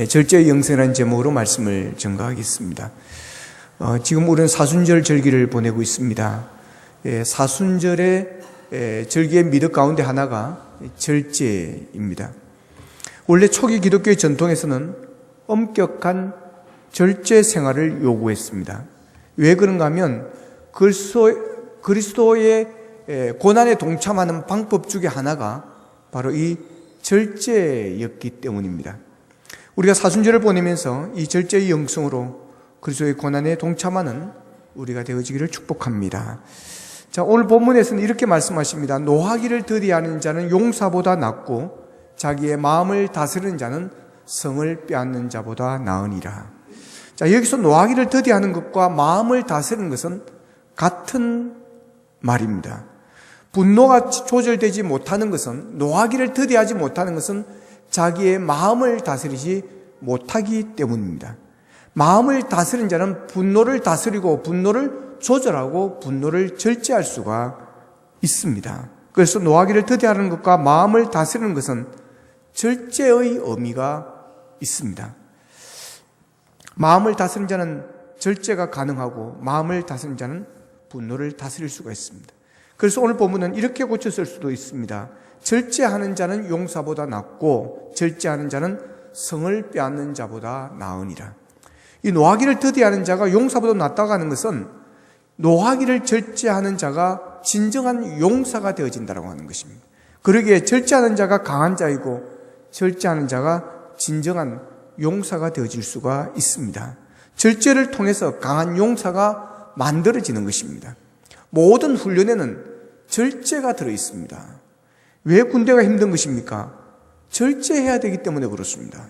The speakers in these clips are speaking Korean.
절제의 영생이라는 제목으로 말씀을 전가하겠습니다. 지금 우리는 사순절 절기를 보내고 있습니다. 사순절의 절기의 미덕 가운데 하나가 절제입니다. 원래 초기 기독교의 전통에서는 엄격한 절제 생활을 요구했습니다. 왜 그런가 하면 그리스도의 고난에 동참하는 방법 중에 하나가 바로 이 절제였기 때문입니다. 우리가 사순절을 보내면서 이 절제의 영성으로 그리스도의 고난에 동참하는 우리가 되어지기를 축복합니다. 자, 오늘 본문에서는 이렇게 말씀하십니다. 노하기를 더디하는 자는 용사보다 낫고 자기의 마음을 다스리는 자는 성을 빼앗는 자보다 나으니라. 자, 여기서 노하기를 더디하는 것과 마음을 다스리는 것은 같은 말입니다. 분노가 조절되지 못하는 것은, 노하기를 더디하지 못하는 것은 자기의 마음을 다스리지 못하기 때문입니다. 마음을 다스린 자는 분노를 다스리고 분노를 조절하고 분노를 절제할 수가 있습니다. 그래서 노하기를 더디하는 것과 마음을 다스리는 것은 절제의 의미가 있습니다. 마음을 다스린 자는 절제가 가능하고 마음을 다스린 자는 분노를 다스릴 수가 있습니다. 그래서 오늘 본문은 이렇게 고쳤을 수도 있습니다. 절제하는 자는 용사보다 낫고 절제하는 자는 성을 빼앗는 자보다 나으니라. 이 노하기를 더디하는 자가 용사보다 낫다고 하는 것은 노하기를 절제하는 자가 진정한 용사가 되어진다고 하는 것입니다. 그러기에 절제하는 자가 강한 자이고 절제하는 자가 진정한 용사가 되어질 수가 있습니다. 절제를 통해서 강한 용사가 만들어지는 것입니다. 모든 훈련에는 절제가 들어있습니다. 왜 군대가 힘든 것입니까? 절제해야 되기 때문에 그렇습니다.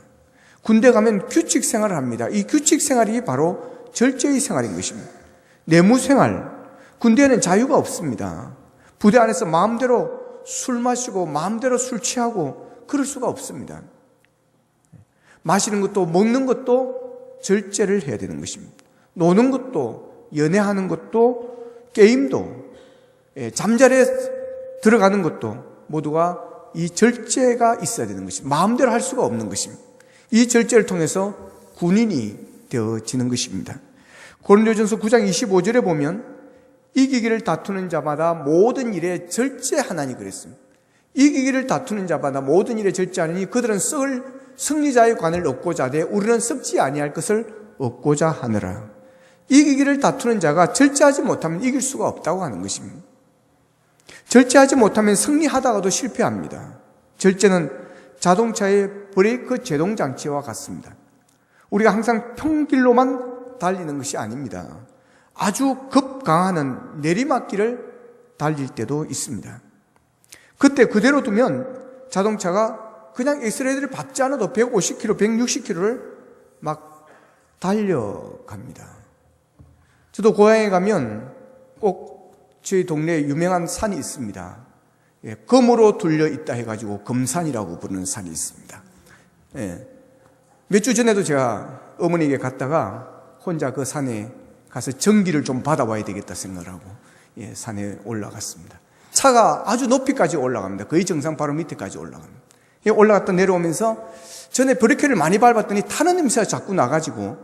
군대 가면 규칙 생활을 합니다. 이 규칙 생활이 바로 절제의 생활인 것입니다. 내무 생활, 군대에는 자유가 없습니다. 부대 안에서 마음대로 술 마시고 마음대로 술 취하고 그럴 수가 없습니다. 마시는 것도 먹는 것도 절제를 해야 되는 것입니다. 노는 것도, 연애하는 것도, 게임도, 잠자리에 들어가는 것도 모두가 이 절제가 있어야 되는 것입니다. 마음대로 할 수가 없는 것입니다. 이 절제를 통해서 군인이 되어지는 것입니다. 고린도전서 9장 25절에 보면 이기기를 다투는 자마다 모든 일에 절제하나니 그랬습니다. 이기기를 다투는 자마다 모든 일에 절제하느니 그들은 썩을 승리자의 관을 얻고자 하되 우리는 썩지 아니할 것을 얻고자 하느라. 이기기를 다투는 자가 절제하지 못하면 이길 수가 없다고 하는 것입니다. 절제하지 못하면 승리하다가도 실패합니다. 절제는 자동차의 브레이크 제동 장치와 같습니다. 우리가 항상 평길로만 달리는 것이 아닙니다. 아주 급강하는 내리막길을 달릴 때도 있습니다. 그때 그대로 두면 자동차가 그냥 엑셀레이터를 밟지 않아도 150km, 160km를 막 달려갑니다. 저도 고향에 가면 꼭 저희 동네에 유명한 산이 있습니다. 금으로 둘려 있다 해가지고 금산이라고 부르는 산이 있습니다. 몇 주 전에도 제가 어머니에게 갔다가 혼자 그 산에 가서 전기를 좀 받아와야 되겠다 생각을 하고 산에 올라갔습니다. 차가 아주 높이까지 올라갑니다. 거의 정상 바로 밑에까지 올라갑니다. 올라갔다 내려오면서 전에 브레이크를 많이 밟았더니 타는 냄새가 자꾸 나가지고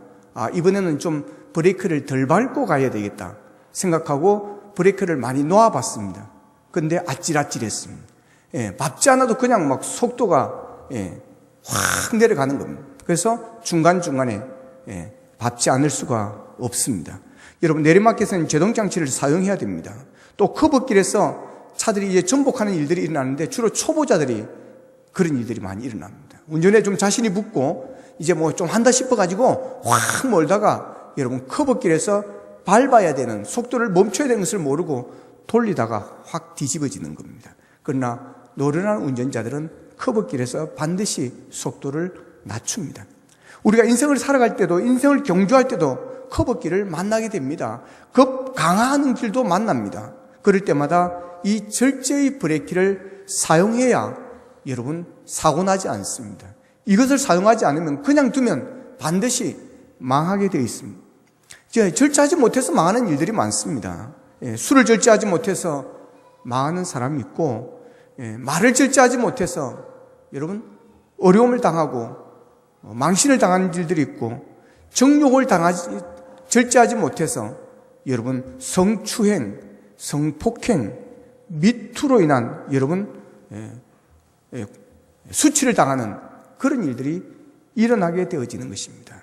이번에는 좀 브레이크를 덜 밟고 가야 되겠다 생각하고 브레이크를 많이 놓아봤습니다. 근데 아찔아찔했습니다. 밟지 않아도 그냥 막 속도가 확 내려가는 겁니다. 그래서 중간중간에 밟지 않을 수가 없습니다. 여러분, 내리막길에서는 제동장치를 사용해야 됩니다. 또 커브길에서 차들이 이제 전복하는 일들이 일어나는데 주로 초보자들이 그런 일들이 많이 일어납니다. 운전에 좀 자신이 붙고 이제 뭐 좀 한다 싶어가지고 확 몰다가 여러분 커브길에서 밟아야 되는, 속도를 멈춰야 되는 것을 모르고 돌리다가 확 뒤집어지는 겁니다. 그러나 노련한 운전자들은 커브길에서 반드시 속도를 낮춥니다. 우리가 인생을 살아갈 때도, 인생을 경주할 때도 커브길을 만나게 됩니다. 급 강화하는 길도 만납니다. 그럴 때마다 이 절제의 브레이크를 사용해야 여러분 사고 나지 않습니다. 이것을 사용하지 않으면 그냥 두면 반드시 망하게 되어 있습니다. 절제하지 못해서 망하는 일들이 많습니다. 술을 절제하지 못해서 망하는 사람이 있고, 말을 절제하지 못해서 여러분 어려움을 당하고 망신을 당한 일들이 있고 정욕을 절제하지 못해서 여러분 성추행, 성폭행, 미투로 인한 여러분 수치를 당하는 그런 일들이 일어나게 되어지는 것입니다.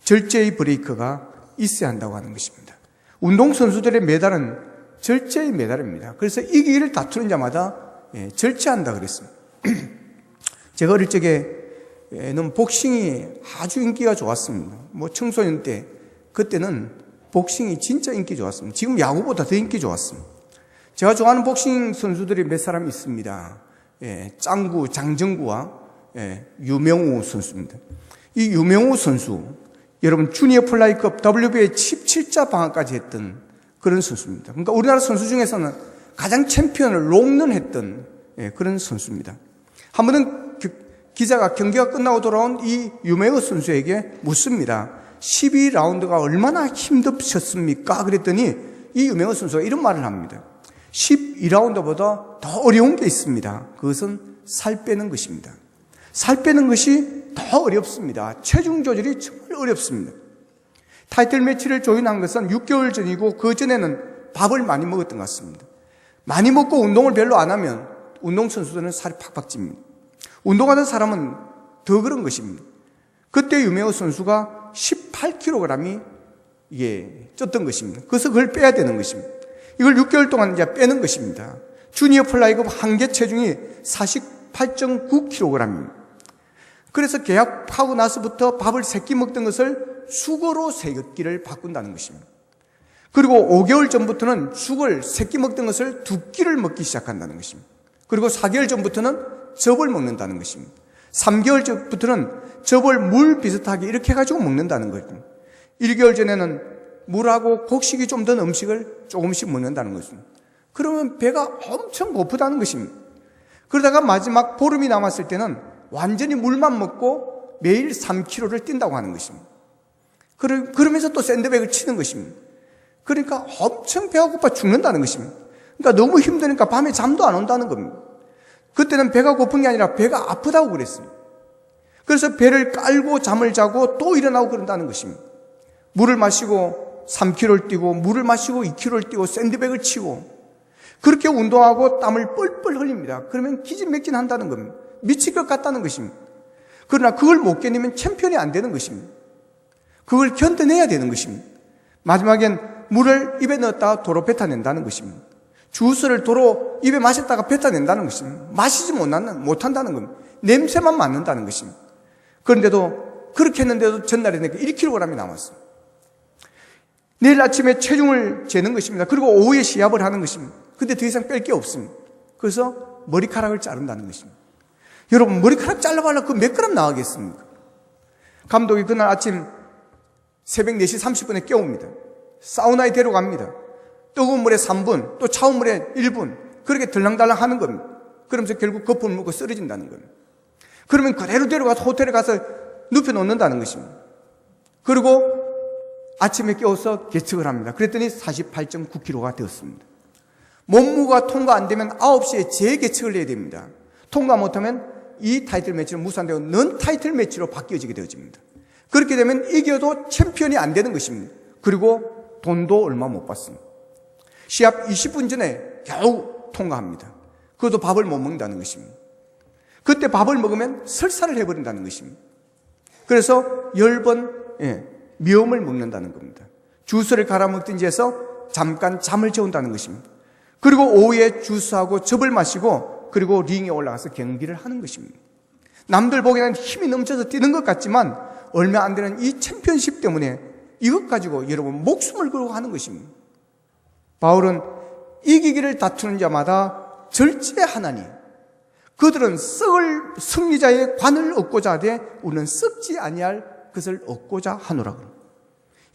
절제의 브레이크가 있어야 한다고 하는 것입니다. 운동선수들의 메달은 절제의 메달입니다. 그래서 이기기를 다투는 자마다 절제한다 그랬습니다. 제가 어릴 적에는 복싱이 아주 인기가 좋았습니다. 청소년 때 그때는 복싱이 진짜 인기 좋았습니다. 지금 야구보다 더 인기 좋았습니다. 제가 좋아하는 복싱 선수들이 몇 사람 있습니다. 짱구, 장정구와 유명우 선수입니다. 이 유명우 선수, 여러분 주니어 플라이급 WBA 17자 방어까지 했던 그런 선수입니다. 그러니까 우리나라 선수 중에서는 가장 챔피언을 롱런했던 그런 선수입니다. 한 번은 기자가 경기가 끝나고 돌아온 이 유명우 선수에게 묻습니다. 12라운드가 얼마나 힘드셨습니까? 그랬더니 이 유명우 선수가 이런 말을 합니다. 12라운드보다 더 어려운 게 있습니다. 그것은 살 빼는 것입니다. 살 빼는 것이 더 어렵습니다. 체중 조절이 정말 어렵습니다. 타이틀 매치를 조인한 것은 6개월 전이고 그 전에는 밥을 많이 먹었던 것 같습니다. 많이 먹고 운동을 별로 안 하면 운동선수들은 살이 팍팍 찝니다. 운동하는 사람은 더 그런 것입니다. 그때 유명우 선수가 18kg이 쪘던 것입니다. 그래서 그걸 빼야 되는 것입니다. 이걸 6개월 동안 이제 빼는 것입니다. 주니어 플라이급 한계 체중이 48.9kg입니다. 그래서 계약하고 나서부터 밥을 3끼 먹던 것을 죽어로 3끼를 바꾼다는 것입니다. 그리고 5개월 전부터는 죽을 3끼 먹던 것을 2끼를 먹기 시작한다는 것입니다. 그리고 4개월 전부터는 즙을 먹는다는 것입니다. 3개월 전부터는 즙을 물 비슷하게 이렇게 해가지고 먹는다는 것입니다. 1개월 전에는 물하고 곡식이 좀 든 음식을 조금씩 먹는다는 것입니다. 그러면 배가 엄청 고프다는 것입니다. 그러다가 마지막 보름이 남았을 때는 완전히 물만 먹고 매일 3km를 뛴다고 하는 것입니다. 그러면서 또 샌드백을 치는 것입니다. 그러니까 엄청 배가 고파 죽는다는 것입니다. 그러니까 너무 힘드니까 밤에 잠도 안 온다는 겁니다. 그때는 배가 고픈 게 아니라 배가 아프다고 그랬습니다. 그래서 배를 깔고 잠을 자고 또 일어나고 그런다는 것입니다. 물을 마시고 3km를 뛰고 물을 마시고 2km를 뛰고 샌드백을 치고 그렇게 운동하고 땀을 뻘뻘 흘립니다. 그러면 기진맥진한다는 겁니다. 미칠 것 같다는 것입니다. 그러나 그걸 못 견디면 챔피언이 안 되는 것입니다. 그걸 견뎌내야 되는 것입니다. 마지막엔 물을 입에 넣었다가 도로 뱉어낸다는 것입니다. 주스를 도로 입에 마셨다가 뱉어낸다는 것입니다. 마시지 못한다는 겁니다. 냄새만 맡는다는 것입니다. 그런데도 그렇게 했는데도 전날에 내가 1kg이 남았어요. 내일 아침에 체중을 재는 것입니다. 그리고 오후에 시합을 하는 것입니다. 근데 더 이상 뺄 게 없습니다. 그래서 머리카락을 자른다는 것입니다. 여러분 머리카락 잘라봐라 그 몇 그램 나가겠습니까? 감독이 그날 아침 새벽 4시 30분에 깨웁니다. 사우나에 데려갑니다. 뜨거운 물에 3분 또 차운 물에 1분 그렇게 들랑달랑 하는 겁니다. 그러면서 결국 거품을 먹고 쓰러진다는 겁니다. 그러면 그대로 데려가서 호텔에 가서 눕혀놓는다는 것입니다. 그리고 아침에 깨워서 계측을 합니다. 그랬더니 48.9kg가 되었습니다. 몸무게가 통과 안 되면 9시에 재계측을 해야 됩니다. 통과 못하면 이 타이틀 매치는 무산되고 넌 타이틀 매치로 바뀌어지게 되어집니다. 그렇게 되면 이겨도 챔피언이 안 되는 것입니다. 그리고 돈도 얼마 못 받습니다. 시합 20분 전에 겨우 통과합니다. 그것도 밥을 못 먹는다는 것입니다. 그때 밥을 먹으면 설사를 해버린다는 것입니다. 그래서 10번 미음을 먹는다는 겁니다. 주스를 갈아 먹든지 해서 잠깐 잠을 재운다는 것입니다. 그리고 오후에 주스하고 즙을 마시고 그리고 링에 올라가서 경기를 하는 것입니다. 남들 보기에는 힘이 넘쳐서 뛰는 것 같지만 얼마 안 되는 이 챔피언십 때문에 이것 가지고 여러분 목숨을 걸고 하는 것입니다. 바울은 이기기를 다투는 자마다 절제하나니 그들은 썩을 승리자의 관을 얻고자 하되 우리는 썩지 아니할 것을 얻고자 하노라.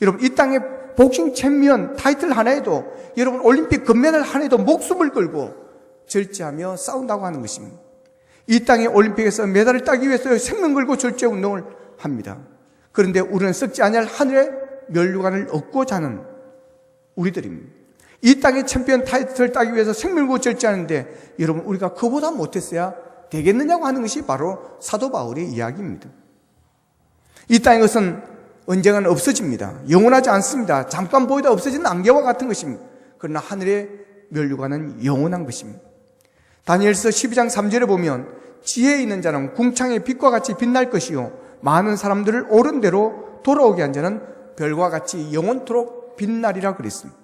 여러분 이 땅에 복싱 챔피언 타이틀 하나에도 여러분 올림픽 금메달 하나에도 목숨을 걸고 절제하며 싸운다고 하는 것입니다. 이 땅에 올림픽에서 메달을 따기 위해서 생명 걸고 절제 운동을 합니다. 그런데 우리는 썩지 아니할 하늘의 면류관을 얻고자 하는 우리들입니다. 이 땅의 챔피언 타이틀을 따기 위해서 생명 걸고 절제하는데 여러분 우리가 그보다 못했어야 되겠느냐고 하는 것이 바로 사도 바울의 이야기입니다. 이 땅의 것은 언젠가는 없어집니다. 영원하지 않습니다. 잠깐 보이다 없어지는 안개와 같은 것입니다. 그러나 하늘의 면류관은 영원한 것입니다. 다니엘서 12장 3절에 보면 지혜에 있는 자는 궁창의 빛과 같이 빛날 것이요 많은 사람들을 옳은 대로 돌아오게 한 자는 별과 같이 영원토록 빛나리라 그랬습니다.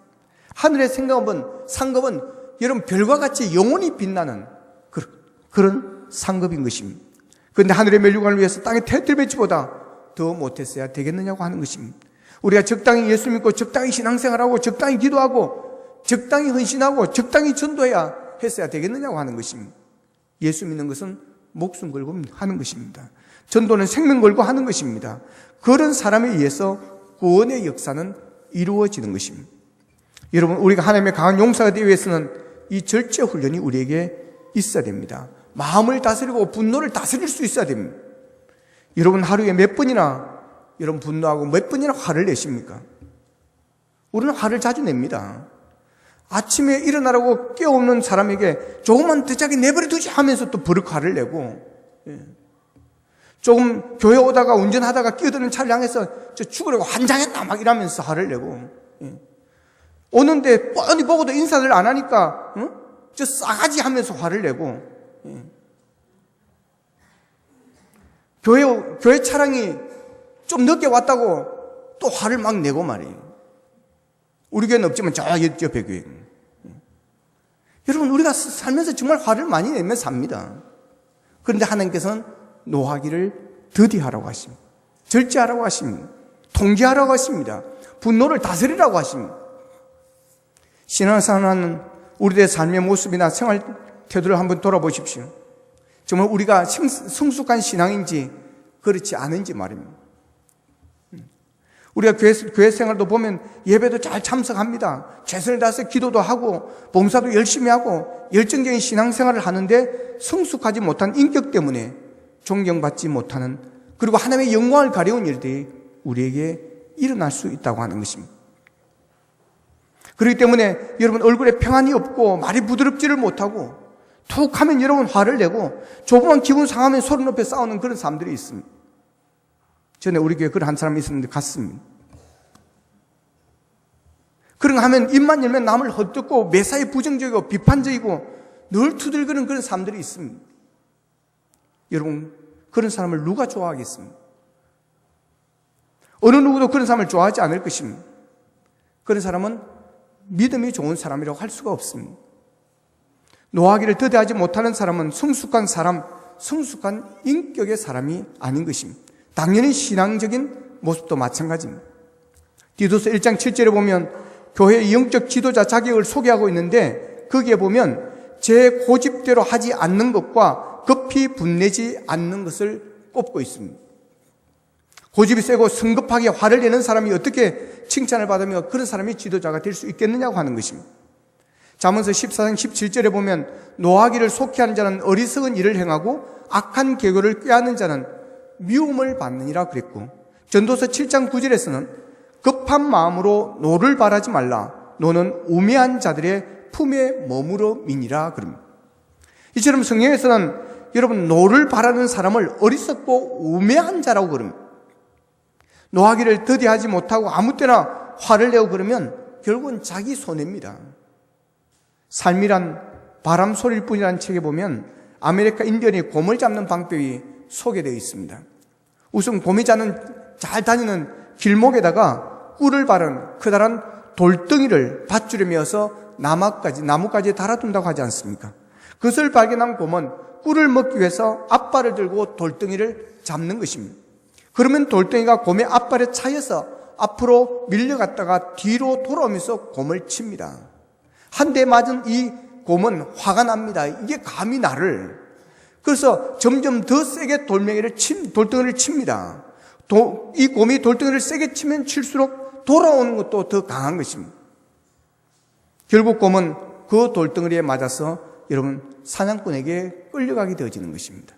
하늘의 상급은 여러분 별과 같이 영원히 빛나는 그런 상급인 것입니다. 그런데 하늘의 면류관을 위해서 땅의 태틀배치보다 더 못했어야 되겠느냐고 하는 것입니다. 우리가 적당히 예수 믿고 적당히 신앙생활하고 적당히 기도하고 적당히 헌신하고 적당히 전도해야 했어야 되겠느냐고 하는 것입니다. 예수 믿는 것은 목숨 걸고 하는 것입니다. 전도는 생명 걸고 하는 것입니다. 그런 사람에 의해서 구원의 역사는 이루어지는 것입니다. 여러분, 우리가 하나님의 강한 용사가 되기 위해서는 이 절제 훈련이 우리에게 있어야 됩니다. 마음을 다스리고 분노를 다스릴 수 있어야 됩니다. 여러분, 하루에 몇 번이나 여러분 분노하고 몇 번이나 화를 내십니까? 우리는 화를 자주 냅니다. 아침에 일어나라고 깨우는 사람에게 조금만 늦자게 내버려 두지 하면서 또 버럭 화를 내고, 조금 교회 오다가 운전하다가 끼어드는 차를 향해서 저 죽으려고 환장했나 막 이러면서 화를 내고, 오는데 뻔히 보고도 인사를 안 하니까 저 싸가지 하면서 화를 내고, 교회 차량이 좀 늦게 왔다고 또 화를 막 내고 말이에요. 우리 교회는 없지만 저 옆에 교회. 여러분, 우리가 살면서 정말 화를 많이 내면 삽니다. 그런데 하나님께서는 노하기를 더디하라고 하십니다. 절제하라고 하십니다. 통제하라고 하십니다. 분노를 다스리라고 하십니다. 신앙생활하는 우리들의 삶의 모습이나 생활 태도를 한번 돌아보십시오. 정말 우리가 성숙한 신앙인지 그렇지 않은지 말입니다. 우리가 교회 생활도 보면 예배도 잘 참석합니다. 최선을 다해서 기도도 하고 봉사도 열심히 하고 열정적인 신앙생활을 하는데 성숙하지 못한 인격 때문에 존경받지 못하는, 그리고 하나님의 영광을 가려운 일들이 우리에게 일어날 수 있다고 하는 것입니다. 그렇기 때문에 여러분, 얼굴에 평안이 없고 말이 부드럽지를 못하고 툭 하면 여러분 화를 내고 조금만 기분 상하면 소리 높여 싸우는 그런 사람들이 있습니다. 전에 우리 교회에 그런 한 사람이 있었는데 갔습니다. 그런 거 하면 입만 열면 남을 헛듣고 매사에 부정적이고 비판적이고 늘 투덜거리는 그런 사람들이 있습니다. 여러분, 그런 사람을 누가 좋아하겠습니까? 어느 누구도 그런 사람을 좋아하지 않을 것입니다. 그런 사람은 믿음이 좋은 사람이라고 할 수가 없습니다. 노하기를 더디하지 못하는 사람은 성숙한 사람, 성숙한 인격의 사람이 아닌 것입니다. 당연히 신앙적인 모습도 마찬가지입니다. 디도서 1장 7절에 보면 교회의 영적 지도자 자격을 소개하고 있는데 거기에 보면 제 고집대로 하지 않는 것과 급히 분내지 않는 것을 꼽고 있습니다. 고집이 세고 성급하게 화를 내는 사람이 어떻게 칭찬을 받으며 그런 사람이 지도자가 될 수 있겠느냐고 하는 것입니다. 잠언서 14장 17절에 보면 노하기를 속히하는 자는 어리석은 일을 행하고 악한 계교를 꾀하는 자는 미움을 받느니라 그랬고, 전도서 7장 9절에서는 급한 마음으로 노를 바라지 말라. 노는 우매한 자들의 품에 머무러 미니라 그럽니다. 이처럼 성경에서는 여러분 노를 바라는 사람을 어리석고 우매한 자라고 그럽니다. 노하기를 더디하지 못하고 아무 때나 화를 내고 그러면 결국은 자기 손해입니다. 삶이란 바람 소리일 뿐이라는 책에 보면 아메리카 인디언이 곰을 잡는 방법이 소개되어 있습니다. 우선 곰이 잘 다니는 길목에다가 꿀을 바른 커다란 돌덩이를 밧줄에 메어서 나무까지 달아둔다고 하지 않습니까? 그것을 발견한 곰은 꿀을 먹기 위해서 앞발을 들고 돌덩이를 잡는 것입니다. 그러면 돌덩이가 곰의 앞발에 차여서 앞으로 밀려갔다가 뒤로 돌아오면서 곰을 칩니다. 한 대 맞은 이 곰은 화가 납니다. 이게 감히 나를. 그래서 점점 더 세게 돌덩이를 칩니다. 이 곰이 돌덩이를 세게 치면 칠수록 돌아오는 것도 더 강한 것입니다. 결국 곰은 그 돌덩이에 맞아서 여러분 사냥꾼에게 끌려가게 되어지는 것입니다.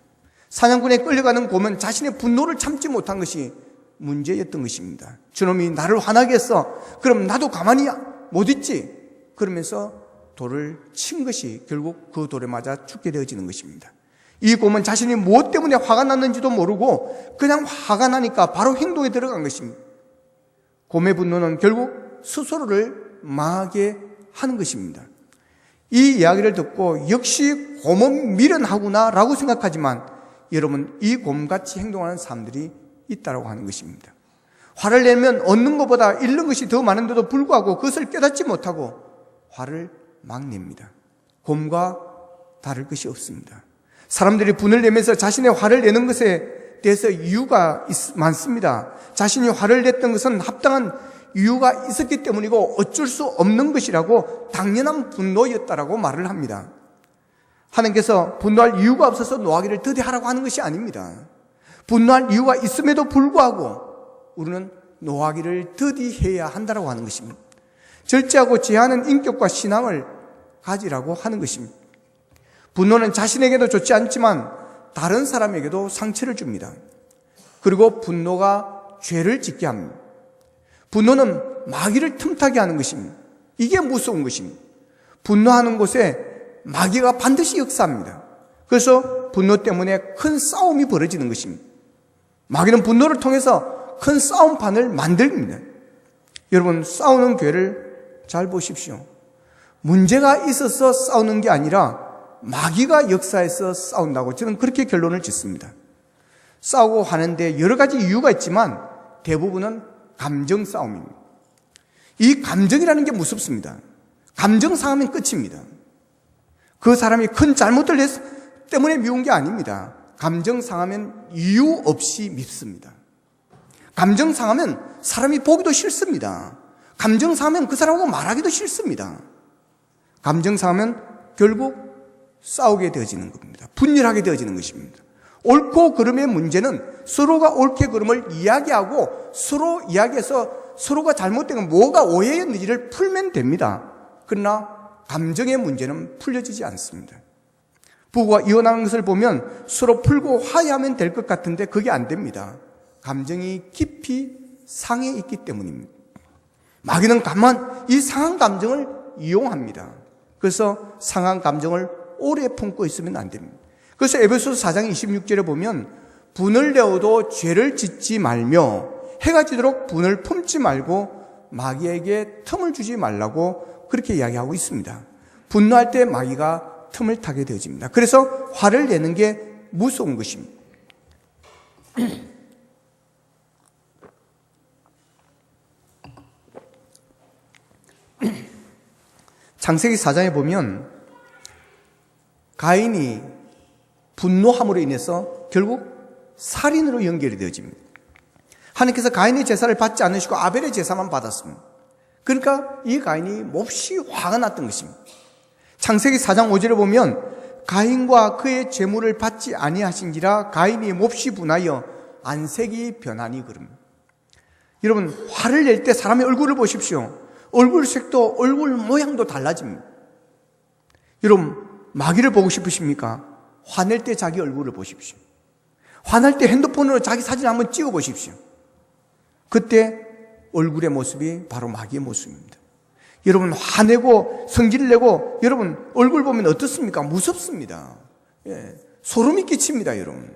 사냥꾼에 끌려가는 곰은 자신의 분노를 참지 못한 것이 문제였던 것입니다. 저놈이 나를 화나게 했어. 그럼 나도 가만히 못 있지. 그러면서 돌을 친 것이 결국 그 돌에 맞아 죽게 되어지는 것입니다. 이 곰은 자신이 무엇 때문에 화가 났는지도 모르고 그냥 화가 나니까 바로 행동에 들어간 것입니다. 곰의 분노는 결국 스스로를 망하게 하는 것입니다. 이 이야기를 듣고 역시 곰은 미련하구나 라고 생각하지만 여러분, 이 곰같이 행동하는 사람들이 있다고 하는 것입니다. 화를 내면 얻는 것보다 잃는 것이 더 많은데도 불구하고 그것을 깨닫지 못하고 화를 막 냅니다. 곰과 다를 것이 없습니다. 사람들이 분을 내면서 자신의 화를 내는 것에 대해서 이유가 많습니다. 자신이 화를 냈던 것은 합당한 이유가 있었기 때문이고 어쩔 수 없는 것이라고 당연한 분노였다라고 말을 합니다. 하나님께서 분노할 이유가 없어서 노하기를 더디하라고 하는 것이 아닙니다. 분노할 이유가 있음에도 불구하고 우리는 노하기를 더디해야 한다고 하는 것입니다. 절제하고 제한하는 인격과 신앙을 가지라고 하는 것입니다. 분노는 자신에게도 좋지 않지만 다른 사람에게도 상처를 줍니다. 그리고 분노가 죄를 짓게 합니다. 분노는 마귀를 틈타게 하는 것입니다. 이게 무서운 것입니다. 분노하는 곳에 마귀가 반드시 역사합니다. 그래서 분노 때문에 큰 싸움이 벌어지는 것입니다. 마귀는 분노를 통해서 큰 싸움판을 만듭니다. 여러분, 싸우는 괴를 잘 보십시오. 문제가 있어서 싸우는 게 아니라 마귀가 역사해서 싸운다고 저는 그렇게 결론을 짓습니다. 싸우고 하는데 여러 가지 이유가 있지만 대부분은 감정 싸움입니다. 이 감정이라는 게 무섭습니다. 감정 상하면 끝입니다. 그 사람이 큰 잘못을 했기 때문에 미운 게 아닙니다. 감정 상하면 이유 없이 밉습니다. 감정 상하면 사람이 보기도 싫습니다. 감정 상하면 그 사람하고 말하기도 싫습니다. 감정 상하면 결국 싸우게 되어지는 겁니다. 분열하게 되어지는 것입니다. 옳고 그름의 문제는 서로가 옳게 그름을 이야기하고 서로 이야기해서 서로가 잘못된 건 뭐가 오해였는지를 풀면 됩니다. 그러나 감정의 문제는 풀려지지 않습니다. 부부가 이혼하는 것을 보면 서로 풀고 화해하면 될 것 같은데 그게 안 됩니다. 감정이 깊이 상해 있기 때문입니다. 마귀는 가만 이 상한 감정을 이용합니다. 그래서 상한 감정을 오래 품고 있으면 안 됩니다. 그래서 에베소서 4장 26절에 보면 분을 내어도 죄를 짓지 말며 해가 지도록 분을 품지 말고 마귀에게 틈을 주지 말라고 그렇게 이야기하고 있습니다. 분노할 때 마귀가 틈을 타게 되어집니다. 그래서 화를 내는 게 무서운 것입니다. 창세기 4장에 보면 가인이 분노함으로 인해서 결국 살인으로 연결이 되어집니다. 하나님께서 가인의 제사를 받지 않으시고 아벨의 제사만 받았습니다. 그러니까 이 가인이 몹시 화가 났던 것입니다. 창세기 4장 5절에 보면 가인과 그의 제물을 받지 아니하신지라 가인이 몹시 분하여 안색이 변하니 그럽니다. 여러분, 화를 낼 때 사람의 얼굴을 보십시오. 얼굴 색도 얼굴 모양도 달라집니다. 여러분, 마귀를 보고 싶으십니까? 화낼 때 자기 얼굴을 보십시오. 화날 때 핸드폰으로 자기 사진 한번 찍어 보십시오. 그때 얼굴의 모습이 바로 마귀의 모습입니다. 여러분, 화내고 성질을 내고 여러분 얼굴 보면 어떻습니까? 무섭습니다. 소름이 끼칩니다. 여러분,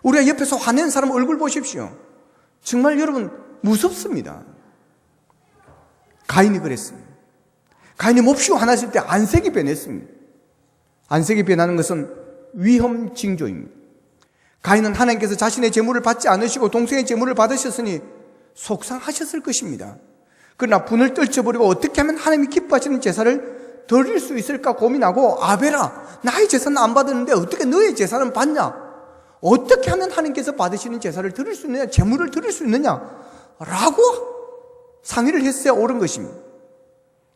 우리가 옆에서 화낸 사람 얼굴 보십시오. 정말 여러분 무섭습니다. 가인이 그랬습니다. 가인이 몹시 화났을 때 안색이 변했습니다. 안색이 변하는 것은 위험 징조입니다. 가인은 하나님께서 자신의 제물을 받지 않으시고 동생의 제물을 받으셨으니 속상하셨을 것입니다. 그러나 분을 떨쳐버리고 어떻게 하면 하나님이 기뻐하시는 제사를 드릴 수 있을까 고민하고 아벨아, 나의 제사는 안 받았는데 어떻게 너의 제사는 받냐? 어떻게 하면 하나님께서 받으시는 제사를 드릴 수 있느냐? 제물을 드릴 수 있느냐? 라고 상의를 했어야 옳은 것입니다.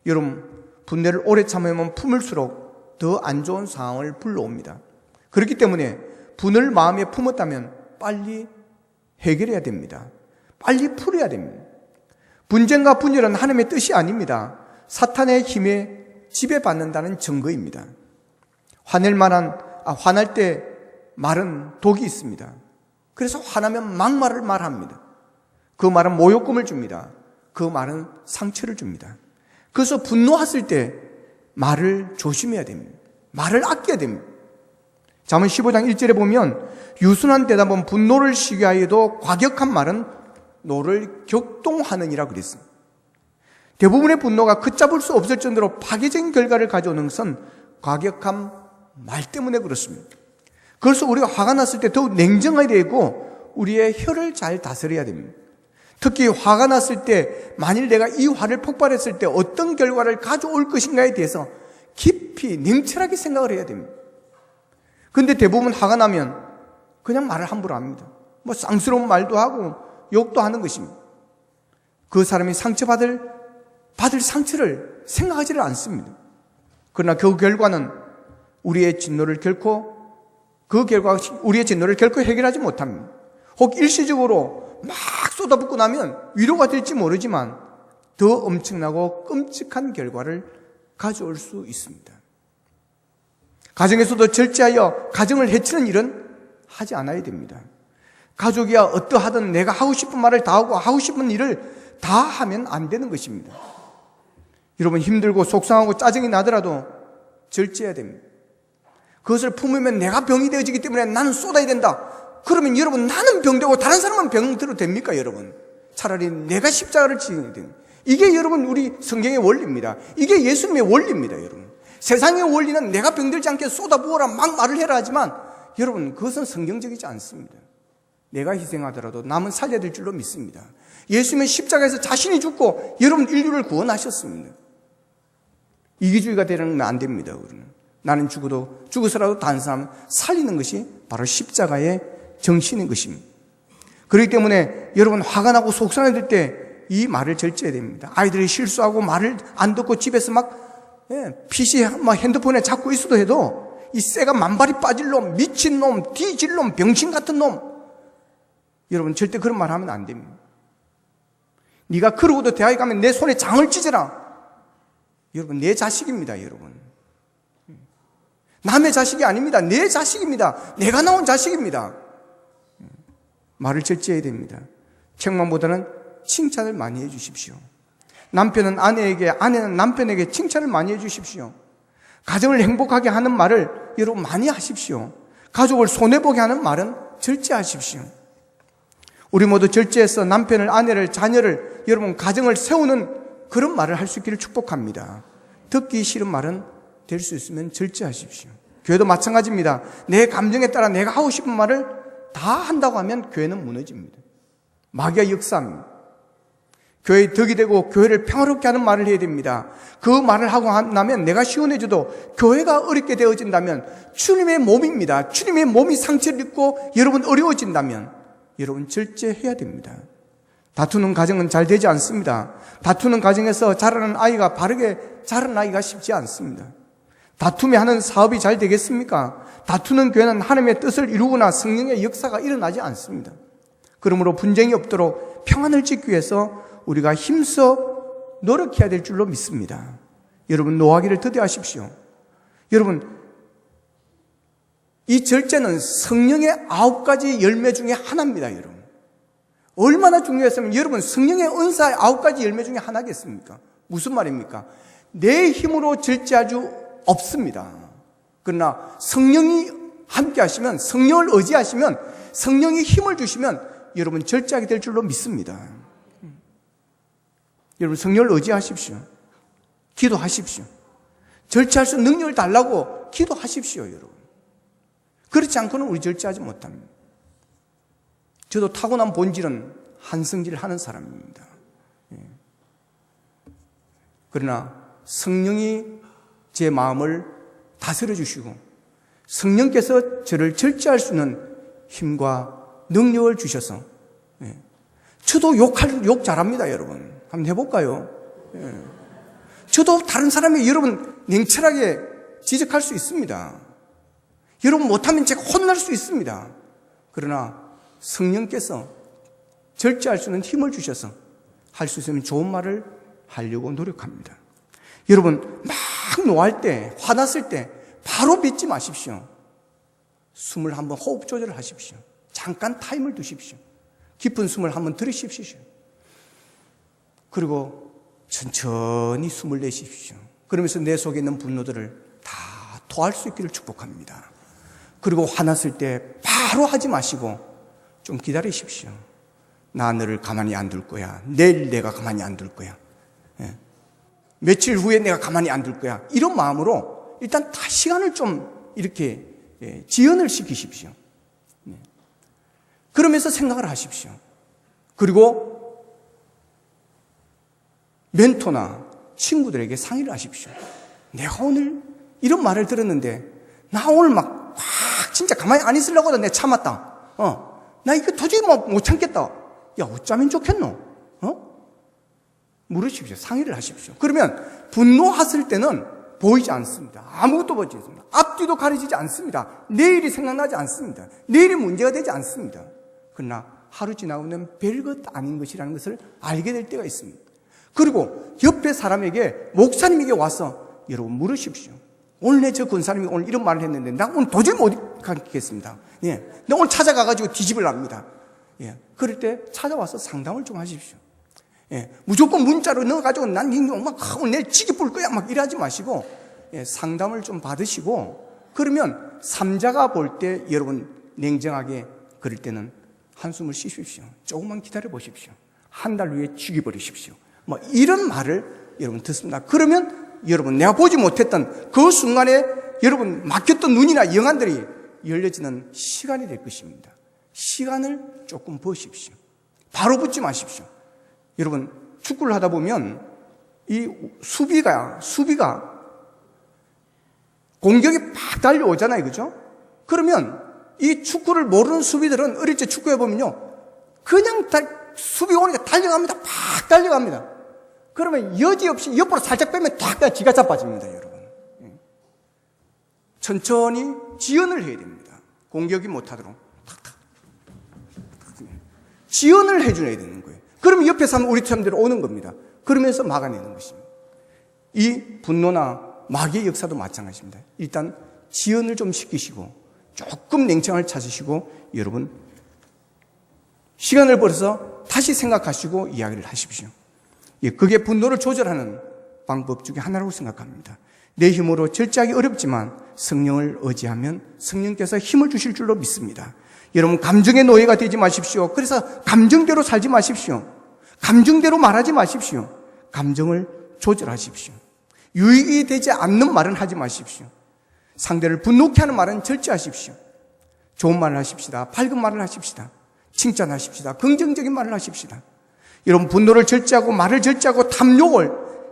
여러분, 분노를 오래 참으면 품을수록 더 안 좋은 상황을 불러옵니다. 그렇기 때문에 분을 마음에 품었다면 빨리 해결해야 됩니다. 빨리 풀어야 됩니다. 분쟁과 분열은 하나님의 뜻이 아닙니다. 사탄의 힘에 지배받는다는 증거입니다. 화날 때 말은 독이 있습니다. 그래서 화나면 막말을 말합니다. 그 말은 모욕감을 줍니다. 그 말은 상처를 줍니다. 그래서 분노했을 때 말을 조심해야 됩니다. 말을 아껴야 됩니다. 잠언 15장 1절에 보면 유순한 대답은 분노를 시기하여도 과격한 말은 노를 격동하느니라 그랬습니다. 대부분의 분노가 걷잡을 수 없을 정도로 파괴적인 결과를 가져오는 것은 과격한 말 때문에 그렇습니다. 그래서 우리가 화가 났을 때 더욱 냉정해야 되고 우리의 혀를 잘 다스려야 됩니다. 특히 화가 났을 때 만일 내가 이 화를 폭발했을 때 어떤 결과를 가져올 것인가에 대해서 깊이 냉철하게 생각을 해야 됩니다. 그런데 대부분 화가 나면 그냥 말을 함부로 합니다. 뭐 쌍스러운 말도 하고 욕도 하는 것입니다. 그 사람이 받을 상처를 생각하지를 않습니다. 그러나 그 결과는 우리의 진노를 결코 해결하지 못합니다. 혹 일시적으로 막 쏟아붓고 나면 위로가 될지 모르지만 더 엄청나고 끔찍한 결과를 가져올 수 있습니다. 가정에서도 절제하여 가정을 해치는 일은 하지 않아야 됩니다. 가족이야 어떠하든 내가 하고 싶은 말을 다 하고 하고 싶은 일을 다 하면 안 되는 것입니다. 여러분, 힘들고 속상하고 짜증이 나더라도 절제해야 됩니다. 그것을 품으면 내가 병이 되어지기 때문에 나는 쏟아야 된다. 그러면 여러분, 나는 병되고 다른 사람은 병들어도 됩니까, 여러분? 차라리 내가 십자가를 지어야 됩니다. 이게 여러분 우리 성경의 원리입니다. 이게 예수님의 원리입니다, 여러분. 세상의 원리는 내가 병들지 않게 쏟아부어라 막 말을 해라 하지만 여러분, 그것은 성경적이지 않습니다. 내가 희생하더라도 남은 살려야 될 줄로 믿습니다. 예수님은 십자가에서 자신이 죽고 여러분 인류를 구원하셨습니다. 이기주의가 되는 건 안 됩니다. 나는 죽어서라도 다른 사람 살리는 것이 바로 십자가의 정신인 것입니다. 그렇기 때문에 여러분, 화가 나고 속상해질 때 이 말을 절제해야 됩니다. 아이들이 실수하고 말을 안 듣고 집에서 PC 핸드폰에 잡고 있어도 해도 이 새가 만발이 빠질 놈, 미친 놈, 뒤질 놈, 병신 같은 놈, 여러분 절대 그런 말 하면 안 됩니다. 네가 그러고도 대학에 가면 내 손에 장을 찢어라. 여러분, 내 자식입니다. 여러분, 남의 자식이 아닙니다. 내 자식입니다. 내가 낳은 자식입니다. 말을 절제해야 됩니다. 책망보다는 칭찬을 많이 해주십시오. 남편은 아내에게, 아내는 남편에게 칭찬을 많이 해주십시오. 가정을 행복하게 하는 말을 여러분 많이 하십시오. 가족을 손해보게 하는 말은 절제하십시오. 우리 모두 절제해서 남편을, 아내를, 자녀를, 여러분 가정을 세우는 그런 말을 할 수 있기를 축복합니다. 듣기 싫은 말은 될 수 있으면 절제하십시오. 교회도 마찬가지입니다. 내 감정에 따라 내가 하고 싶은 말을 다 한다고 하면 교회는 무너집니다. 마귀가 역사합니다. 교회에 덕이 되고 교회를 평화롭게 하는 말을 해야 됩니다. 그 말을 하고 나면 내가 시원해져도 교회가 어렵게 되어진다면 주님의 몸입니다. 주님의 몸이 상처를 입고 여러분 어려워진다면 여러분 절제해야 됩니다. 다투는 가정은 잘 되지 않습니다. 다투는 가정에서 자라는 아이가 바르게 자라는 아이가 쉽지 않습니다. 다투며 하는 사업이 잘 되겠습니까? 다투는 교회는 하나님의 뜻을 이루거나 성령의 역사가 일어나지 않습니다. 그러므로 분쟁이 없도록 평안을 짓기 위해서 우리가 힘써 노력해야 될 줄로 믿습니다. 여러분, 노하기를 더디하십시오. 여러분, 이 절제는 성령의 9가지 열매 중에 하나입니다. 여러분, 얼마나 중요했으면 여러분 성령의 은사의 9가지 열매 중에 하나겠습니까? 무슨 말입니까? 내 힘으로 절제할 수 없습니다. 그러나 성령이 함께 하시면, 성령을 의지하시면, 성령이 힘을 주시면 여러분 절제하게 될 줄로 믿습니다. 여러분, 성령을 의지하십시오. 기도하십시오. 절제할 수 있는 능력을 달라고 기도하십시오. 여러분, 그렇지 않고는 우리 절제하지 못합니다. 저도 타고난 본질은 한성질을 하는 사람입니다. 그러나 성령이 제 마음을 다스려 주시고 성령께서 저를 절제할 수 있는 힘과 능력을 주셔서, 저도 욕 잘합니다. 여러분, 한번 해볼까요? 저도 다른 사람이 여러분 냉철하게 지적할 수 있습니다. 여러분 못하면 제가 혼날 수 있습니다. 그러나 성령께서 절제할 수 있는 힘을 주셔서 할 수 있으면 좋은 말을 하려고 노력합니다. 여러분, 막 노할 때, 화났을 때 바로 빚지 마십시오. 숨을 한번 호흡 조절을 하십시오. 잠깐 타임을 두십시오. 깊은 숨을 한번 들이십시오. 그리고 천천히 숨을 내십시오. 그러면서 내 속에 있는 분노들을 다 토할 수 있기를 축복합니다. 그리고 화났을 때 바로 하지 마시고 좀 기다리십시오. 나 너를 가만히 안 둘 거야. 내일 내가 가만히 안 둘 거야. 며칠 후에 내가 가만히 안 둘 거야. 이런 마음으로 일단 다 시간을 좀 이렇게 지연을 시키십시오. 그러면서 생각을 하십시오. 그리고 멘토나 친구들에게 상의를 하십시오. 내가 오늘 이런 말을 들었는데 나 오늘 막 진짜 가만히 안 있으려고도 내가 참았다. 나 이거 도저히 못 참겠다. 야, 어쩌면 좋겠노? 물으십시오. 상의를 하십시오. 그러면 분노했을 때는 보이지 않습니다. 아무것도 보이지 않습니다. 앞뒤도 가려지지 않습니다. 내일이 생각나지 않습니다. 내일이 문제가 되지 않습니다. 그러나 하루 지나고는 별것 아닌 것이라는 것을 알게 될 때가 있습니다. 그리고 옆에 사람에게, 목사님에게 와서 여러분 물으십시오. 오늘 내 저 권사님이 오늘 이런 말을 했는데 나 오늘 도저히 못 가겠습니다. 나 오늘 찾아가가지고 뒤집으랍니다. 그럴 때 찾아와서 상담을 좀 하십시오. 무조건 문자로 넣어가지고 난 오늘 내일 지기 볼 거야 막 이러지 마시고 상담을 좀 받으시고, 그러면 삼자가 볼 때 여러분 냉정하게 그럴 때는 한숨을 쉬십시오. 조금만 기다려 보십시오. 한 달 후에 죽여버리십시오. 이런 말을 여러분 듣습니다. 그러면 여러분 내가 보지 못했던 그 순간에 여러분 막혔던 눈이나 영안들이 열려지는 시간이 될 것입니다. 시간을 조금 보십시오. 바로 붙지 마십시오. 여러분 축구를 하다 보면 이 수비가 공격이 팍 달려오잖아요. 그죠? 그러면 이 축구를 모르는 수비들은 어릴 때 축구해 보면요, 그냥 수비 오니까 달려갑니다. 팍 달려갑니다. 그러면 여지없이 옆으로 살짝 빼면 탁 기가 자빠집니다. 여러분 천천히 지연을 해야 됩니다. 공격이 못하도록 탁탁 지연을 해줘야 되는 거예요. 그러면 옆에서 하면 우리 사람대로 오는 겁니다. 그러면서 막아내는 것입니다. 이 분노나 마귀의 역사도 마찬가지입니다. 일단 지연을 좀 시키시고 조금 냉정을 찾으시고 여러분 시간을 벌어서 다시 생각하시고 이야기를 하십시오. 그게 분노를 조절하는 방법 중에 하나라고 생각합니다. 내 힘으로 절제하기 어렵지만 성령을 의지하면 성령께서 힘을 주실 줄로 믿습니다. 여러분 감정의 노예가 되지 마십시오. 그래서 감정대로 살지 마십시오. 감정대로 말하지 마십시오. 감정을 조절하십시오. 유익이 되지 않는 말은 하지 마십시오. 상대를 분노케 하는 말은 절제하십시오. 좋은 말을 하십시다. 밝은 말을 하십시다. 칭찬하십시다. 긍정적인 말을 하십시다. 여러분 분노를 절제하고 말을 절제하고 탐욕을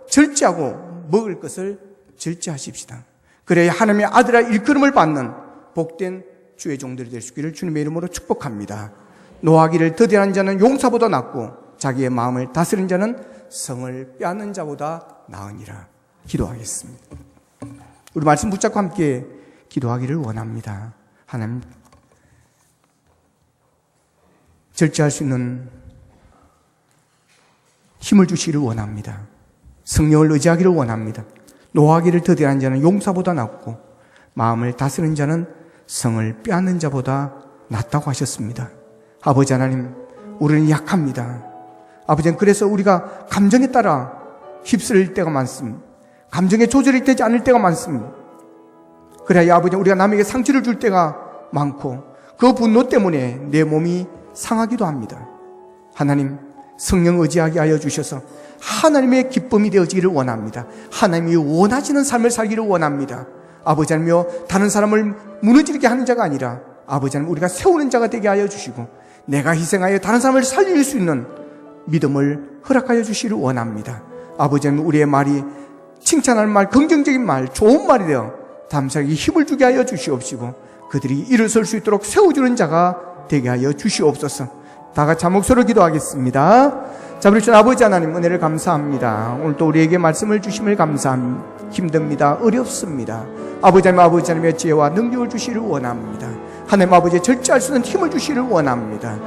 절제하고 먹을 것을 절제하십시다. 그래야 하나님의 아들아 일컬음을 받는 복된 주의 종들이 될 수 있기를 주님의 이름으로 축복합니다. 노하기를 더디하는 자는 용사보다 낫고 자기의 마음을 다스리는 자는 성을 빼앗는 자보다 나으니라. 기도하겠습니다. 우리 말씀 붙잡고 함께 기도하기를 원합니다. 하나님, 절제할 수 있는 힘을 주시기를 원합니다. 성령을 의지하기를 원합니다. 노하기를 더디하는 자는 용사보다 낫고 마음을 다스리는 자는 성을 빼앗는 자보다 낫다고 하셨습니다. 아버지 하나님, 우리는 약합니다. 아버지는 그래서 우리가 감정에 따라 휩쓸릴 때가 많습니다. 감정에 조절이 되지 않을 때가 많습니다. 그래야 아버지 우리가 남에게 상처를 줄 때가 많고 그 분노 때문에 내 몸이 상하기도 합니다. 하나님, 성령 의지하게 하여 주셔서 하나님의 기쁨이 되어지기를 원합니다. 하나님이 원하시는 삶을 살기를 원합니다. 아버지 하나님이여, 다른 사람을 무너지게 하는 자가 아니라 아버지 하나님 우리가 세우는 자가 되게 하여 주시고 내가 희생하여 다른 사람을 살릴 수 있는 믿음을 허락하여 주시기를 원합니다. 아버지 하나님 우리의 말이 칭찬할 말, 긍정적인 말, 좋은 말이 되어 다음 사람에게 힘을 주게 하여 주시옵시고 그들이 일어설 수 있도록 세워주는 자가 되게 하여 주시옵소서. 다 같이 한 목소리로 기도하겠습니다. 자, 우리 주 아버지 하나님 은혜를 감사합니다. 오늘 또 우리에게 말씀을 주심을 감사합니다. 힘듭니다. 어렵습니다. 아버지 하나님의 지혜와 능력을 주시기를 원합니다. 하나님 아버지의 절제할 수 있는 힘을 주시기를 원합니다.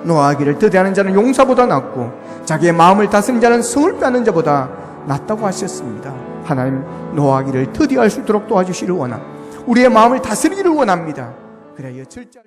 노하기를 더디하는 자는 용사보다 낫고 자기의 마음을 다스리는 자는 성을 빼앗는 자보다 낫다고 하셨습니다. 하나님, 노하기를 더디할 수 있도록 도와주시기를 원합니다. 우리의 마음을 다스리기를 원합니다. 그래야 절제할